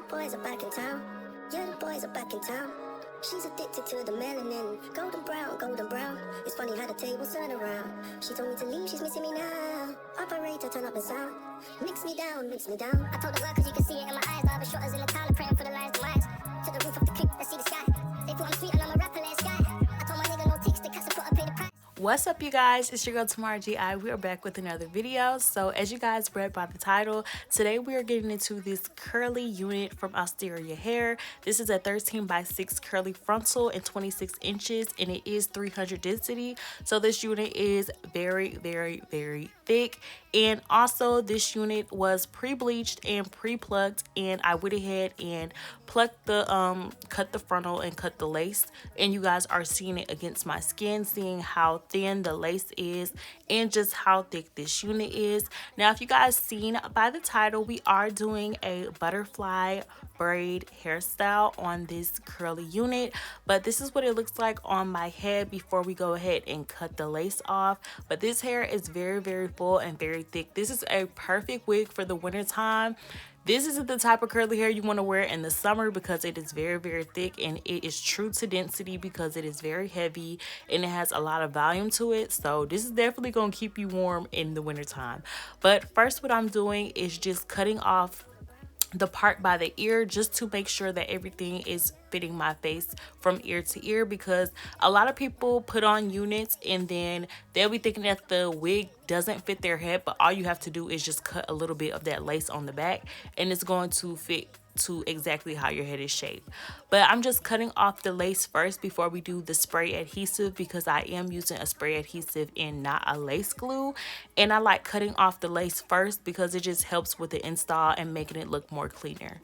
boys are back in town. Yeah, the boys are back in town. She's addicted to the melanin. Golden brown, golden brown. It's funny how the tables turn around. She told me to leave, she's missing me now. Operator, turn up the sound. Mix me down, mix me down. I told her cause you can see it in my eyes. I was shorters in the town, praying for the lion's demise. To the roof of the crib, let's see the sky. They put on sweet and I'm a rapper, let's sky. I told my nigga no ticks, the cats have got to pay the price. What's up, you guys? It's your girl Tamara GI. We are back with another video. So as you guys read by the title, today we are getting into this curly unit from Asteria hair. This is a 13 by 6 curly frontal and 26 inches, and it is 300 density. So this unit is very thick. And also this unit was pre-bleached and pre-plucked, and I went ahead and plucked the cut the frontal and cut the lace, and you guys are seeing it against my skin, seeing how thin the lace is and just how thick this unit is. Now, if you guys seen by the title, we are doing a butterfly braid hairstyle on this curly unit, but this is what it looks like on my head before we go ahead and cut the lace off. But this hair is very full and very thick. This is a perfect wig for the winter time. This isn't the type of curly hair you want to wear in the summer because it is very thick, and it is true to density because it is very heavy and it has a lot of volume to it. So this is definitely going to keep you warm in the winter time. But first, what I'm doing is just cutting off the part by the ear just to make sure that everything is fitting my face from ear to ear, because a lot of people put on units and then they'll be thinking that the wig doesn't fit their head, but all you have to do is just cut a little bit of that lace on the back and it's going to fit to exactly how your head is shaped. But I'm just cutting off the lace first before we do the spray adhesive, because I am using a spray adhesive and not a lace glue, and I like cutting off the lace first because it just helps with the install and making it look more cleaner.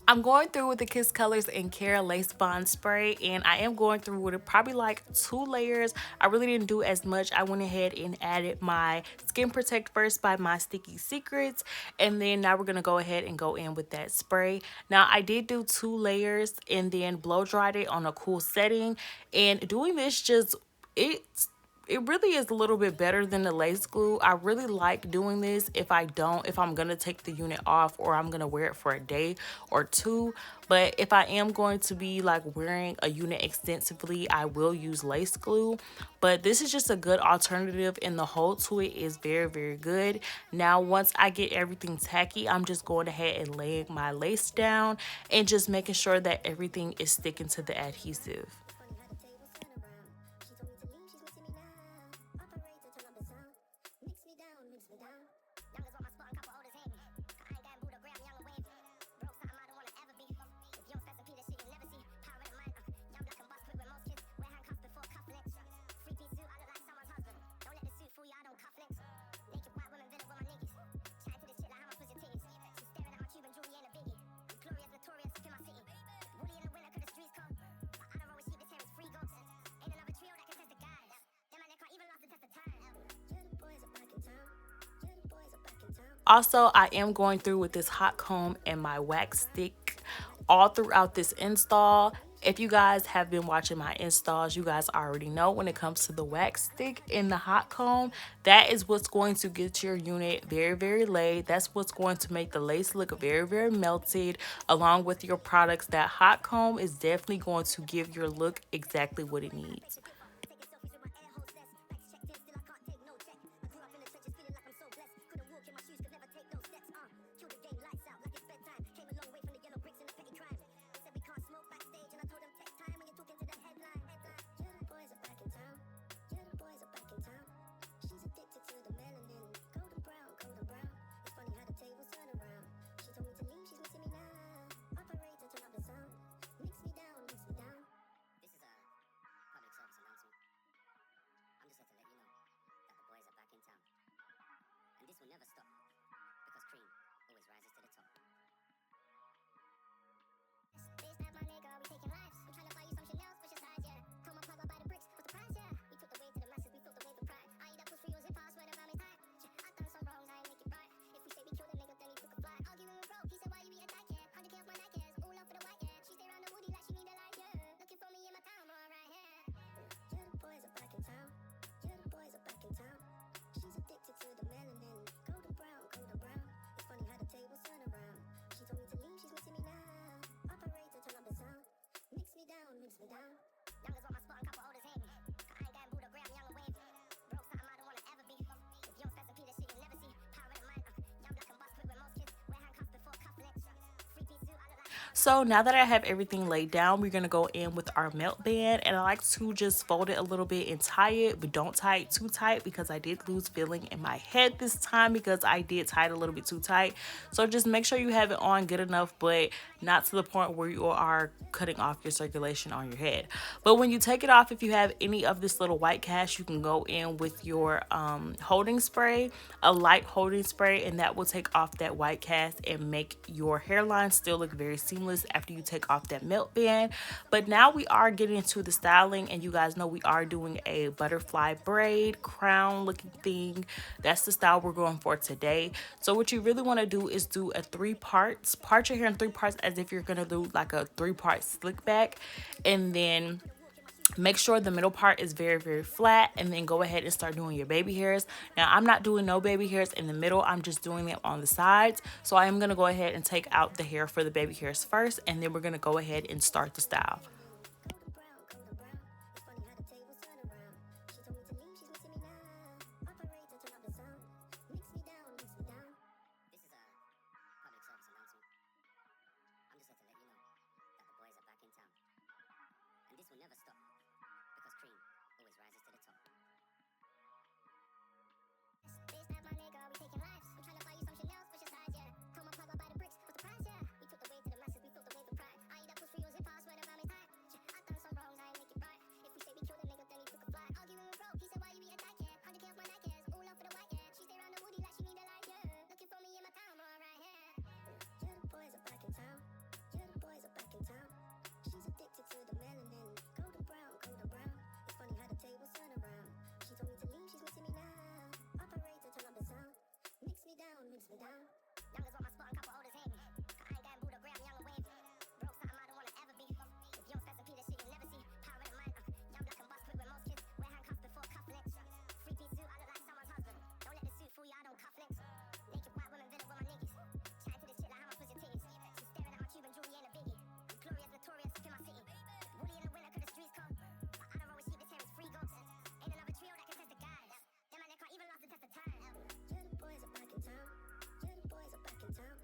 I'm going through with the Kiss Colors and Care Lace Bond Spray, and I am going through with it probably like 2 layers. I really didn't do as much. I went ahead and added my Skin Protect First by My Sticky Secrets, and then now we're going to go ahead and go in with that spray. Now, I did do 2 layers and then blow dried it on a cool setting, and doing this just, it really is a little bit better than the lace glue. I really like doing this if I'm gonna take the unit off or I'm gonna wear it for a day or 2. But if I am going to be like wearing a unit extensively, I will use lace glue. But this is just a good alternative, and the hold to it is very good. Now, once I get everything tacky, I'm just going ahead and laying my lace down and just making sure that everything is sticking to the adhesive. Also, I am going through with this hot comb and my wax stick all throughout this install. If you guys have been watching my installs, you guys already know when it comes to the wax stick and the hot comb, that is what's going to get your unit very laid. That's what's going to make the lace look very melted along with your products. That hot comb is definitely going to give your look exactly what it needs. Will never stop, because cream always rises to the top. They snap my nigga, we taking lives. I'm trying to buy you some Chanel, switch your sides, yeah. Told my plug, I'll buy the bricks, what's the price, yeah. We took the way to the masses, we filled the way for pride. I eat that push for you, zip, I swear the rhyme is high. I done some wrongs, I ain't make it right. If we say we killed a nigga, then he took a fly. Arguing with bro, he said why you eat a dyke, yeah. 100K off my Nike, all up for the white, yeah. She stay around the woody like she need a light, yeah. Looking for me in my town, all right, yeah. Yeah, the boys are back in town. Yeah, the boys are back in town. So now that I have everything laid down, we're going to go in with our melt band, and I like to just fold it a little bit and tie it, but don't tie it too tight because I did lose feeling in my head this time because I did tie it a little bit too tight. So just make sure you have it on good enough, but not to the point where you are cutting off your circulation on your head. But when you take it off, if you have any of this little white cast, you can go in with your holding spray, a light holding spray, and that will take off that white cast and make your hairline still look very seamless after you take off that melt band. But now we are getting into the styling, and you guys know we are doing a butterfly braid crown looking thing. That's the style we're going for today. So what you really want to do is do a part your hair in 3 parts, as if you're gonna do like a 3-part slick back, and then make sure the middle part is very flat, and then go ahead and start doing your baby hairs. Now I'm not doing no baby hairs in the middle, I'm just doing them on the sides. So I am going to go ahead and take out the hair for the baby hairs first, and then we're going to go ahead and start the style. Will never stop, because cream always rises to the top. Bitch, that my nigga, we taking lives. I'm trying to buy you some Chanel, push aside, yeah. Told my plug by the bricks, what's the price, yeah. We took the way to the masses, we felt the way for pride. I eat that push for you, zip, I swear to God, it's high. I done some wrongs, I ain't make it right. If we say we killed a nigga, then he took a flight. Arguing with bro, he said, why you eat a dyke, yeah. 100K off my Nike, all up for the white, yeah. She stay around the woody like she need a light, yeah. Looking for me in my town, all right, yeah. Yeah, the boys are back in town. Yeah, the boys are back in town. She's addicted to the melanin. Golden brown, golden brown. It's funny how the tables turn around. She told me to leave, she's missing me now. Operator, turn up the sound. Mix me down, mix me down. Youngers want my spot and couple olders hate me. I ain't getting Buddha gram, young and wave. Broke something I don't wanna ever be. If you don't spend some P, that shit you'll never see. Power of mind, young black and bust quick with most kids. Wear handcuffs before cufflinks. 3-piece suit, I look like someone's husband. Don't let the suit fool you, I don't cuff links. Naked white women, villain with my niggas. Chatting to this shit like how much was your titties. She's staring at my Cuban jewelry ain't a biggie. Glorious, notorious, in my city. Woody in the winter, cause the streets cold. But I don't roll with sheep, this hair is free ghosts. Ain't another trio that can test the guys. Them man, they can't even last the test of time. Yeah, the boys are back in town. Yeah, the boys are back in town.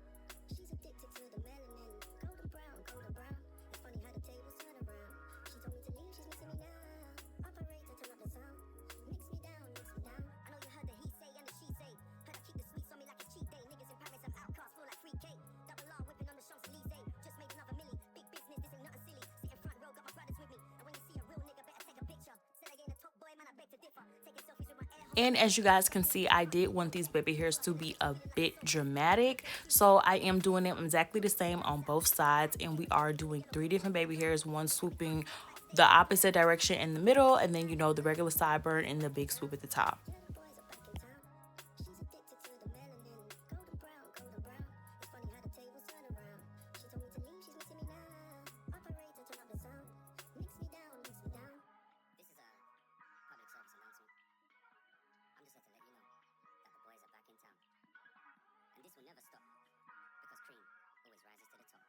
She's addicted to the melanin. Golden brown, golden brown. It's funny how the tables turn around. She told me to leave, she's missing me now. Operator, turn up the sound. Mix me down, mix me down. I know you heard the he say and the she say. Heard I keep the sweets on me like a cheat day. Niggas in Paris, I'm outcast, feel like 3K. Double R whipping on the Champs-Elysees. Just made another milli. Big business, this ain't nothing silly. Sitting front row, got my brothers with me. And when you see a real nigga, better take a picture. Said I ain't a top boy, man, I beg to differ. Taking selfies with my air. And as you guys can see, I did want these baby hairs to be a bit dramatic. So I am doing them exactly the same on both sides. And we are doing 3 different baby hairs, one swooping the opposite direction in the middle, and then, you know, the regular sideburn and the big swoop at the top. Will never stop, because cream always rises to the top.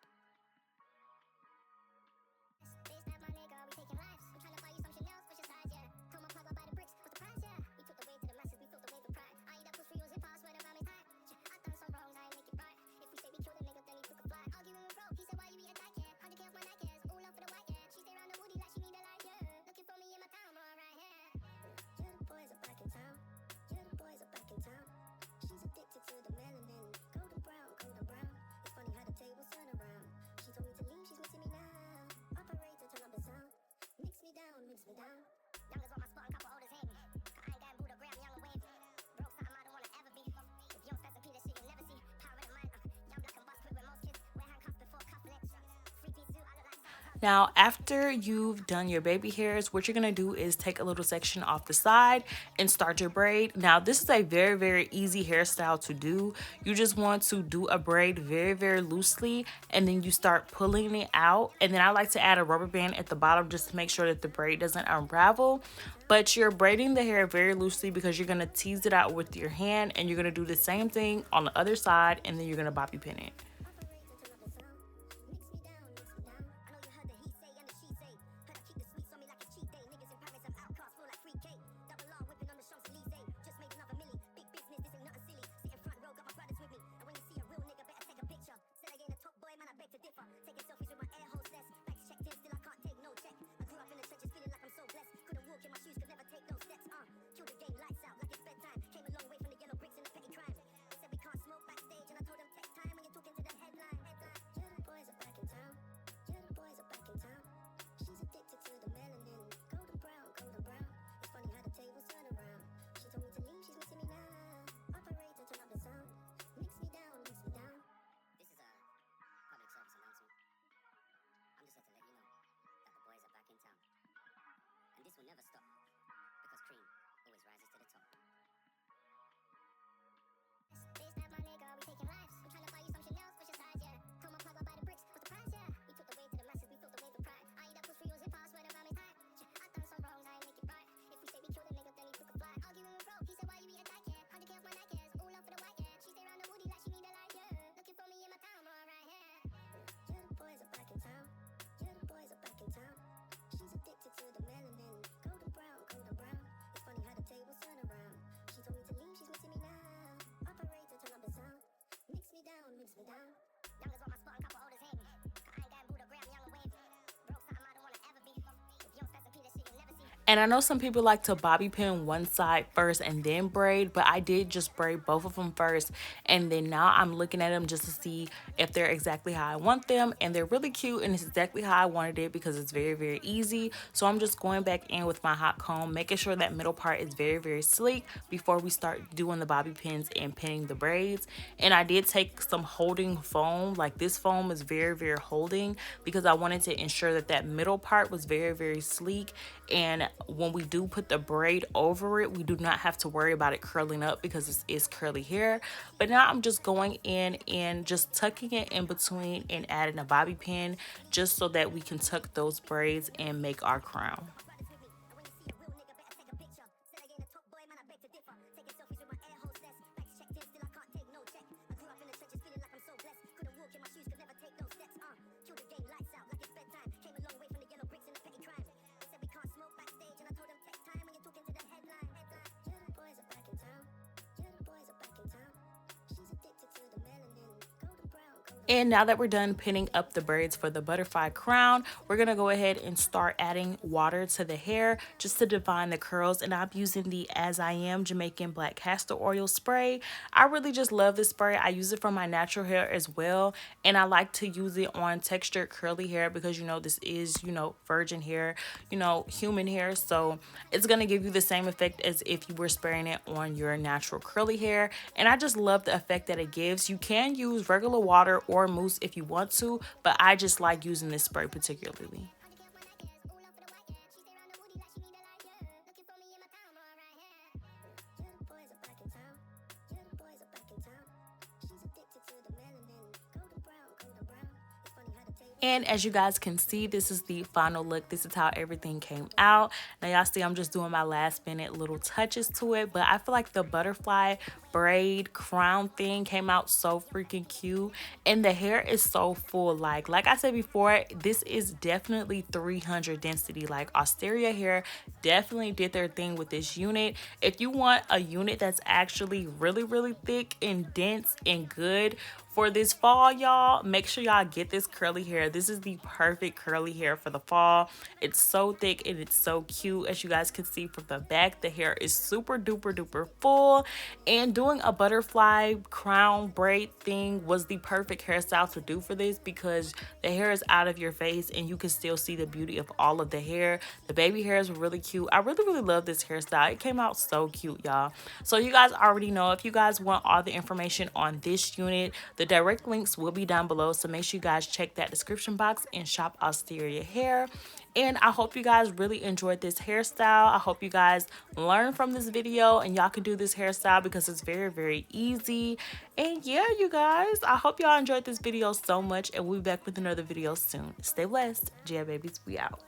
Bitch, that my nigga, we taking lives. I'm trying to buy you some Chanel, push aside, yeah. Told my plug by the bricks, what's the price, yeah. We took the way to the masses, we felt the way for pride. I eat that push for you, zip, I swear to God, it's high. I done some wrongs, I ain't make it right. If we say we killed a nigga, then he took a flight. Arguing with bro, he said, why you eat a dyke, yeah. 100K off my Nike, all up for the white, yeah. She stay around the woody like she need a light, yeah. Looking for me in my town, all right, yeah. Yeah, the boys are back in town. Yeah, the boys are back in town. She's addicted to the melanin. Golden brown, golden brown. It's funny how the tables turn around. She told me to leave, she's missing me now. Operator, turn up the sound. Mix me down, mix me down. Youngers want my spot and couple olders hate me. I ain't getting Buddha gram, young and wave. Broke something I don't wanna ever be. If you don't spend some P, that shit you'll never see. Power of mind, young black and bust quick with most kids. Wear handcuffs before cufflinks. 3-piece suit, I look like someone's husband. Now, after you've done your baby hairs, what you're going to do is take a little section off the side and start your braid. Now, this is a very easy hairstyle to do. You just want to do a braid very loosely, and then you start pulling it out. And then I like to add a rubber band at the bottom just to make sure that the braid doesn't unravel. But you're braiding the hair very loosely because you're going to tease it out with your hand, and you're going to do the same thing on the other side, and then you're going to bobby pin it. Taking And I know some people like to bobby pin one side first and then braid, but I did just braid both of them first, and then now I'm looking at them just to see if they're exactly how I want them, and they're really cute and it's exactly how I wanted it because it's very, very easy. So I'm just going back in with my hot comb, making sure that middle part is very, very sleek before we start doing the bobby pins and pinning the braids. And I did take some holding foam, like this foam is very, very holding, because I wanted to ensure that that middle part was very, very sleek, and when we do put the braid over it, we do not have to worry about it curling up because it is curly hair. But now I'm just going in and just tucking it in between and adding a bobby pin just so that we can tuck those braids and make our crown. And now that we're done pinning up the braids for the butterfly crown, we're gonna go ahead and start adding water to the hair just to define the curls. And I'm using the As I Am Jamaican Black Castor Oil Spray. I really just love this spray. I use it for my natural hair as well. And I like to use it on textured curly hair because, you know, this is, you know, virgin hair, you know, human hair. So it's gonna give you the same effect as if you were spraying it on your natural curly hair. And I just love the effect that it gives. You can use regular water or mousse if you want to, but I just like using this spray particularly. And as you guys can see, this is the final look. This is how everything came out. Now y'all see I'm just doing my last minute little touches to it, but I feel like the butterfly braid crown thing came out so freaking cute, and the hair is so full. Like I said before, this is definitely 300 density. Like Asteria hair definitely did their thing with this unit. If you want a unit that's actually really, really thick and dense and good for this fall, y'all, make sure y'all get this curly hair. This is the perfect curly hair for the fall. It's so thick and it's so cute. As you guys can see from the back, the hair is super duper duper full, and doing a butterfly crown braid thing was the perfect hairstyle to do for this because the hair is out of your face and you can still see the beauty of all of the hair. The baby hairs were really cute. I really, really love this hairstyle. It came out so cute, y'all. So you guys already know, if you guys want all the information on this unit, the direct links will be down below, so make sure you guys check that description box and shop Asteria hair. And I hope you guys really enjoyed this hairstyle. I hope you guys learned from this video and y'all can do this hairstyle because it's very, very easy. And yeah, you guys, I hope y'all enjoyed this video so much, and we'll be back with another video soon. Stay blessed. Yeah, babies, we out.